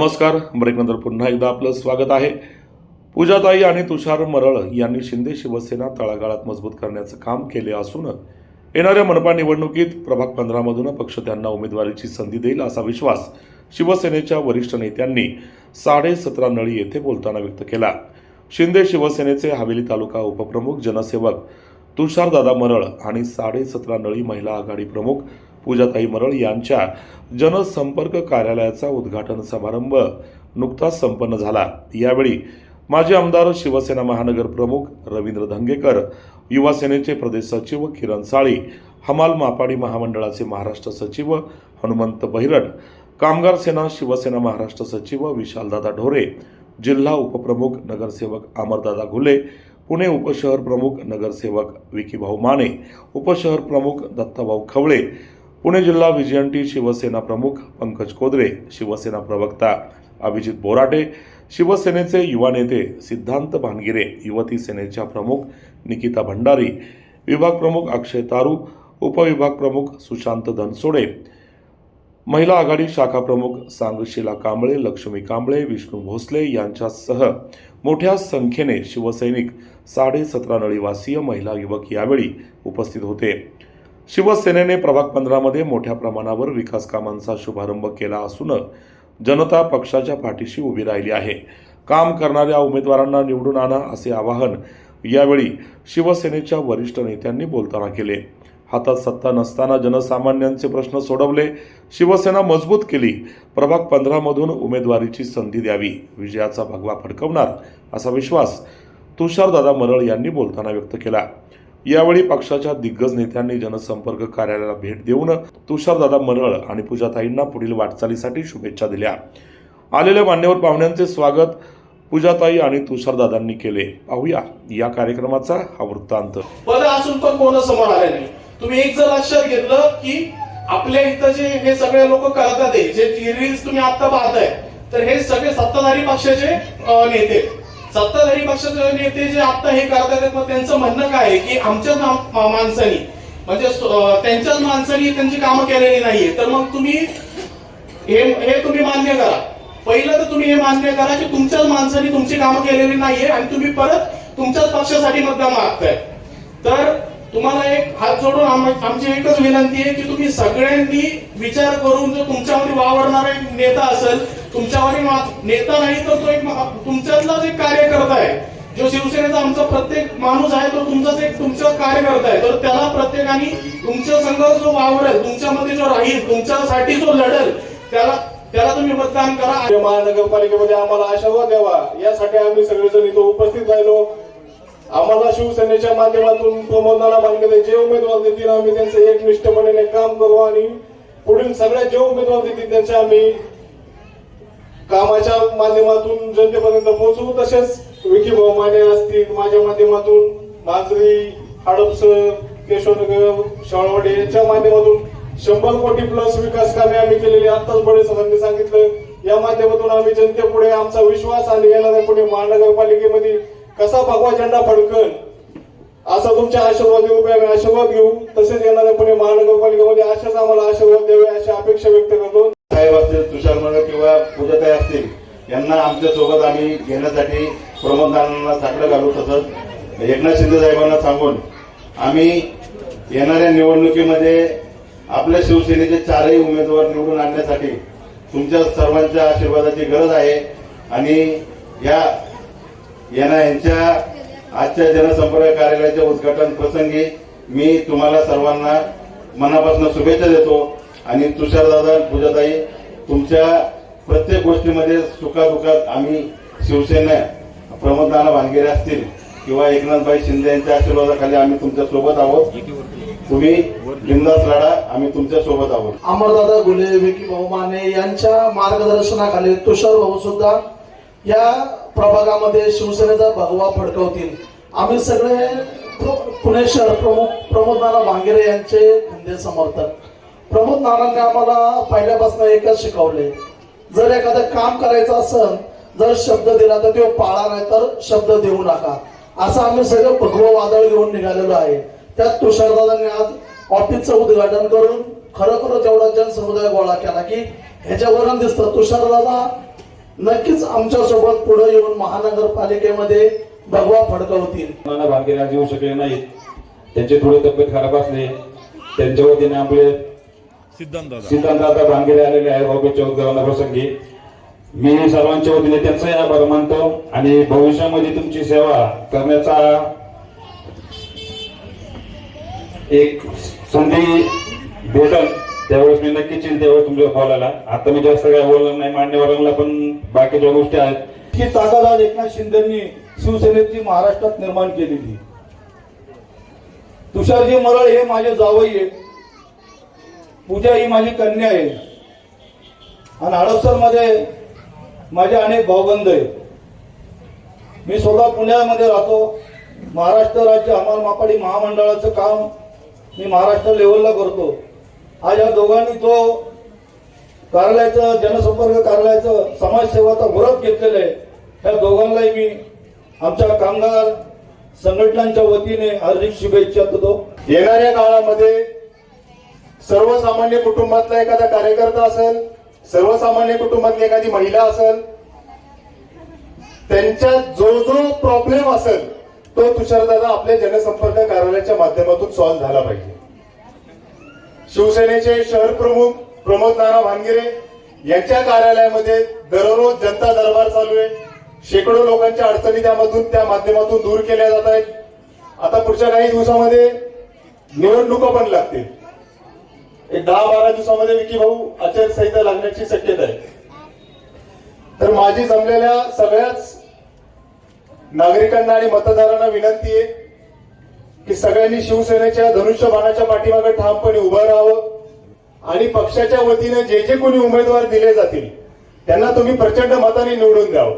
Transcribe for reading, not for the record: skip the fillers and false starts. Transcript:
नमस्कार. ब्रेकनंतर पुन्हा एकदा आपलं स्वागत आहे. पूजाताई आणि तुषार मरळ यांनी शिंदे शिवसेना तळागाळात मजबूत करण्याचं काम केले असून येणाऱ्या मनपा निवडणुकीत प्रभाग 15 मधून पक्ष त्यांना उमेदवारीची संधी देईल असा विश्वास शिवसेनेच्या वरिष्ठ नेत्यांनी 17.5 नळी येथे बोलताना व्यक्त केला. शिंदे शिवसेनेचे हवेली तालुका उपप्रमुख जनसेवक तुषारदादा मरळ आणि 17.5 नळी महिला आघाडी प्रमुख पूजाताई मरळ यांच्या जनसंपर्क कार्यालयाचा उद्घाटन समारंभ नुकताच संपन्न झाला. यावेळी माजी आमदार शिवसेना महानगर प्रमुख रवींद्र धंगेकर, युवा सेनेचे प्रदेश सचिव किरण साळी, हमाल मापाडी महामंडळाचे महाराष्ट्र सचिव हनुमंत बहिरट, कामगार सेना शिवसेना महाराष्ट्र सचिव विशालदादा ढोरे, जिल्हा उपप्रमुख नगरसेवक अमरदादा घुले, पुणे उपशहर प्रमुख नगरसेवक विकीभाऊ माने, उपशहर प्रमुख दत्ताभाऊ खवळे, पुणे जिल्हा व्हिजिएंटी शिवसेना प्रमुख पंकज कोदरे, शिवसेना प्रवक्ता अभिजित बोराटे, शिवसेनेचे युवा नेते सिद्धांत भानगिरे, युवती सेनेच्या प्रमुख निकिता भंडारी, विभाग प्रमुख अक्षय तारू, उपविभाग प्रमुख सुशांत धनसोडे, महिला आघाडी शाखा प्रमुख सांगशीला कांबळे, लक्ष्मी कांबळे, विष्णू भोसले यांच्यासह मोठ्या संख्येने शिवसैनिक 17.5 नळीवासीय महिला युवक यावेळी उपस्थित होते. शिवसेनेने प्रभाग 15 मध्ये मोठ्या प्रमाणावर विकास कामांचा शुभारंभ केला असून जनता पक्षाच्या पाठीशी उभी राहिली आहे. काम करणाऱ्या उमेदवारांना निवडून आणा असे आवाहन यावेळी शिवसेनेच्या वरिष्ठ नेत्यांनी बोलताना केले. हातात सत्ता नसताना जनसामान्यांचे प्रश्न सोडवले, शिवसेना मजबूत केली, प्रभाग 15 मधून उमेदवारीची संधी द्यावी, विजयाचा भगवा फडकवणार असा विश्वास तुषारदादा मरळ यांनी बोलताना व्यक्त केला. यावेळी पक्षाच्या दिग्गज नेत्यांनी जनसंपर्क कार्यालयाला भेट देऊन तुषारदादा मरळ आणि पूजाताईंना पुढील वाटचालीसाठी शुभेच्छा दिल्या. आलेल्या मान्यवर पाहुण्यांचे स्वागत पूजाताई आणि तुषारदादांनी केले. पाहूया या कार्यक्रमाचा हा वृत्तांत. पद असून पण कोण समोर आले नाही. तुम्ही एक जर लक्षात घेतलं की आपल्या इथं जे हे सगळे लोक करतात, जे रील्स तुम्ही आता पाहताय, तर हे सगळे सत्ताधारी पक्षाचे नेते, सत्ताधारी पक्षाचे नेते जे आता हे करतात, मग त्यांचं म्हणणं काय आहे की आमच्याच माणसांनी, म्हणजे त्यांच्याच माणसांनी त्यांची कामं केलेली नाहीये. तर मग तुम्ही हे तुम्ही मान्य करा. पहिलं तर तुम्ही हे मान्य करा की तुमच्याच माणसांनी तुमची कामं केलेली नाहीये आणि तुम्ही परत तुमच्याच पक्षासाठी मतदान मागताय. तर तुम्हाला एक हात जोडून आमची एकच विनंती आहे की तुम्ही सगळ्यांनी विचार करून, जो तुमच्यामध्ये वावरणारा एक नेता असेल, तुमच्यावर नेता नाही तर तो एक तुमच्यातलाच एक कार्यकर्ता आहे, जो शिवसेनेचा आमचा प्रत्येक माणूस आहे, तो तुमचाच एक तुमचा कार्यकर्ता आहे. तर त्याला प्रत्येकाने तुमच्या संघ जो वावरेल, तुमच्यामध्ये जो राहील, तुमच्यासाठी जो लढेल, त्याला तुम्ही मतदान करा. महानगरपालिकेमध्ये आम्हाला आशीर्वाद द्यावा यासाठी आम्ही सगळेजण इथं उपस्थित राहिलो. आम्हाला शिवसेनेच्या माध्यमातून प्रमोदनाला मान्यता, जे उमेदवार देतील आम्ही त्यांचं एकनिष्ठपणे काम करू आणि पुढील सगळ्या जे उमेदवार देतील त्यांच्या आम्ही कामाच्या माध्यमातून जनतेपर्यंत पोहोचू. तसेच विकीभाऊ माने असतील, माझ्या माध्यमातून मांजरी, हडपसर, केशवनगर, शाळवाडी यांच्या माध्यमातून 100 कोटी प्लस विकास कामे आम्ही केलेली. आताच बडे साहेबांनी सांगितलं, या माध्यमातून आम्ही जनतेपुढे आमचा विश्वास आणि येणाऱ्या पुणे महानगरपालिकेमध्ये कसा भगवा झेंडा फडकल असा तुमच्या आशीर्वाद घेऊ, आम्ही आशीर्वाद घेऊ. तसेच येणाऱ्या पुणे महानगरपालिकेमध्ये अशाच आम्हाला आशीर्वाद द्यावे अशी अपेक्षा व्यक्त करतो. साहेब असतील, तुषार मरळ किंवा पूजाताई असतील, यांना आमच्या सोबत आम्ही घेण्यासाठी प्रमोदनाला साकडं घालू. तसंच एकनाथ शिंदे साहेबांना सांगून आम्ही येणाऱ्या निवडणुकीमध्ये आपल्या शिवसेनेचे 4ही उमेदवार निवडून आणण्यासाठी तुमच्या सर्वांच्या आशीर्वादाची गरज आहे. आणि यांच्या आजच्या जनसंपर्क कार्यालयाच्या उद्घाटन प्रसंगी मी तुम्हाला सर्वांना मनापासून शुभेच्छा देतो. आणि तुषारदादा, पूजाताई, तुमच्या प्रत्येक गोष्टीमध्ये सुखादुखात आम्ही शिवसेना प्रमोदनाला भानगिरे असतील किंवा एकनाथभाई शिंदे यांच्या आशीर्वादाखाली आम्ही तुमच्या सोबत आहोत. तुम्ही बिनधास्त लढा, आम्ही तुमच्या सोबत आहोत. अमरदादा घुले, विकीभाऊ माने यांच्या मार्गदर्शनाखाली तुषार भाऊ सुद्धा या प्रभागामध्ये शिवसेनेचा भगवा फडकवतील. आम्ही सगळे पुणे शहर प्रमुख प्रमोद नाना भांगिरे यांचे खंदे समर्थक. प्रमोद नानांनी आम्हाला पहिल्यापासून एकच शिकवले, जर एखादं काम करायचं असेल, जर शब्द दिला तर तो पाळा, नाही तर शब्द देऊ नका, असं आम्ही सगळं भगवं वादळ घेऊन निघालेलो आहे. त्यात तुषारदादांनी आज ऑफिसचं उद्घाटन करून खरोखरच एवढा जनसमुदाय गोळा केला की ह्याच्यावरून दिसतं तुषारदादा नक्कीच आमच्यासोबत पुढे येऊन महानगरपालिकेमध्ये भगवा फडकवतील. नाना भानगिरे आज येऊ शकले नाहीत, त्यांची थोडी तब्येत खराब असली, त्यांच्या वतीने आपले सिद्धांतदादा भानगिरे आलेले आहेत भाऊबीजच्या उद्घाटना प्रसंगी. मी सर्वांच्या वतीने त्यांचाही आभार मानतो आणि भविष्यामध्ये तुमची सेवा करण्याचा एक संधी भेटल त्यावेळेस मी नक्कीच येईल, त्यावेळेस तुमच्या बोलायला. आता मी जास्त काय बोलणार नाही, मान्यवरांना पण बाकीच्या गोष्टी आहेत. ही ताकद आज एकनाथ शिंदेंनी शिवसेनेची महाराष्ट्रात निर्माण केलेली. तुषारजी मरळ हे माझे जावई आहेत, पूजा ही माझी कन्या आहे आणि हडपसर मध्ये माझे अनेक भाऊबंद आहेत. मी स्वतः पुण्यामध्ये राहतो. महाराष्ट्र राज्य हमाल मापाडी महामंडळाचं काम मी महाराष्ट्र लेवलला करतो. आज या दोघांनी तो कार्यालयाचं जनसंपर्क कार्यालयाचं समाजसेवाचा व्रत घेतलेलं आहे. त्या दोघांनाही मी आमच्या कामगार संघटनांच्या वतीने हार्दिक शुभेच्छा देतो. येणाऱ्या काळामध्ये सर्वसामान्य कुटुंबातला एखादा कार्यकर्ता असेल, सर्वसामान्य कुटुंबातली एखादी महिला असेल, त्यांच्या जो प्रॉब्लेम असेल तो तुषारदादा आपल्या जनसंपर्क कार्यालयाच्या माध्यमातून सॉल्व्ह झाला पाहिजे. शिवसेनेचे शहर प्रमुख प्रमोद नाना भानगिरे यांच्या कार्यालयामध्ये दररोज जनता दरबार चालू आहे. शेकडो लोकांच्या अडचणी त्या माध्यमातून दूर केल्या जात आहेत. आता पुढच्या काही दिवसामध्ये निवडणुका पण लागतील. एक 10-12 दिवसामध्ये विकी भाऊ आचारसंहिता लागण्याची शक्यता आहे. तर माझी जमलेल्या सगळ्याच नागरिकांना आणि मतदारांना विनंती आहे की सगळ्यांनी शिवसेनेच्या धनुष्यबाणाच्या पाठीमागे ठामपणे उभं राहावं आणि पक्षाच्या वतीने जे कोणी उमेदवार दिले जातील त्यांना तुम्ही प्रचंड मताने निवडून द्यावं.